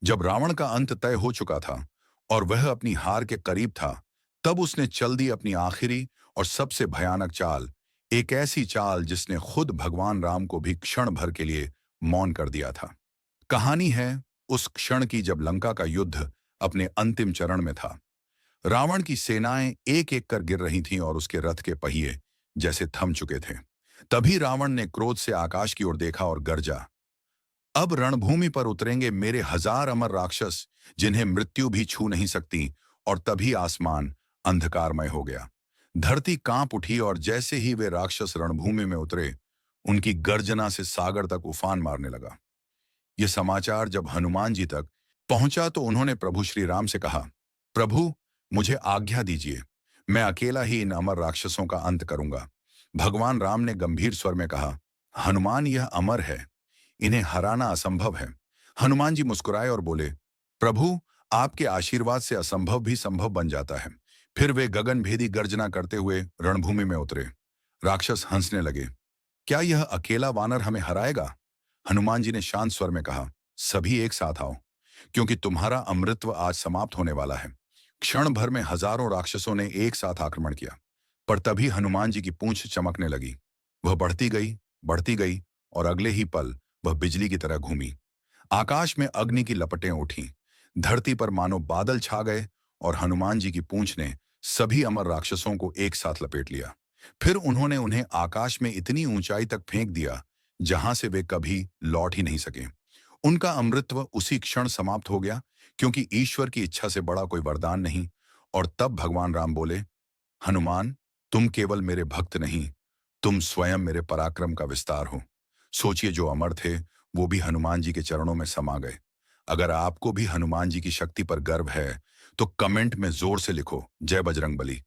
जब रावण का अंत तय हो चुका था और वह अपनी हार के करीब था, तब उसने चल दी अपनी आखिरी और सबसे भयानक चाल, एक ऐसी चाल जिसने खुद भगवान राम को भी क्षण भर के लिए मौन कर दिया था। कहानी है उस क्षण की जब लंका का युद्ध अपने अंतिम चरण में था। रावण की सेनाएं एक एक कर गिर रही थीं और उसके रथ के पहिए जैसे थम चुके थे। तभी रावण ने क्रोध से आकाश की ओर देखा और गरजा, अब रणभूमि पर उतरेंगे मेरे हजार अमर राक्षस, जिन्हें मृत्यु भी छू नहीं सकती। और तभी आसमान अंधकारमय हो गया। धरती कांप उठी और जैसे ही वे राक्षस रणभूमि में उतरे, उनकी गर्जना से सागर तक उफान मारने लगा। यह समाचार जब हनुमान जी तक पहुंचा तो उन्होंने प्रभु श्री राम से कहा, प्रभु, मुझे आज्ञा दीजिए, मैं अकेला ही इन अमर राक्षसों का अंत करूंगा। भगवान राम ने गंभीर स्वर में कहा, हनुमान, यह अमर है, इन्हें हराना असंभव है। हनुमान जी मुस्कुराए और बोले, प्रभु, आपके आशीर्वाद से असंभव भी संभव बन जाता है। फिर वे गगनभेदी गर्जना करते हुए रणभूमि में उतरे। राक्षस हंसने लगे, क्या यह अकेला वानर हमें हराएगा? हनुमान जी ने शांत स्वर में कहा, सभी एक साथ आओ, क्योंकि तुम्हारा अमृतत्व आज समाप्त होने वाला है। क्षण भर में हजारों राक्षसों ने एक साथ आक्रमण किया, पर तभी हनुमान जी की पूंछ चमकने लगी। वह बढ़ती गई और अगले ही पल वह बिजली की तरह घूमी। आकाश में अग्नि की लपटें उठीं, धरती पर मानो बादल छा गए और हनुमान जी की पूंछ ने सभी अमर राक्षसों को एक साथ लपेट लिया। फिर उन्होंने उन्हें आकाश में इतनी ऊंचाई तक फेंक दिया जहां से वे कभी लौट ही नहीं सके। उनका अमृतत्व उसी क्षण समाप्त हो गया, क्योंकि ईश्वर की इच्छा से बड़ा कोई वरदान नहीं। और तब भगवान राम बोले, हनुमान, तुम केवल मेरे भक्त नहीं, तुम स्वयं मेरे पराक्रम का विस्तार हो। सोचिए, जो अमर थे वो भी हनुमान जी के चरणों में समा गए। अगर आपको भी हनुमान जी की शक्ति पर गर्व है तो कमेंट में जोर से लिखो, जय बजरंगबली।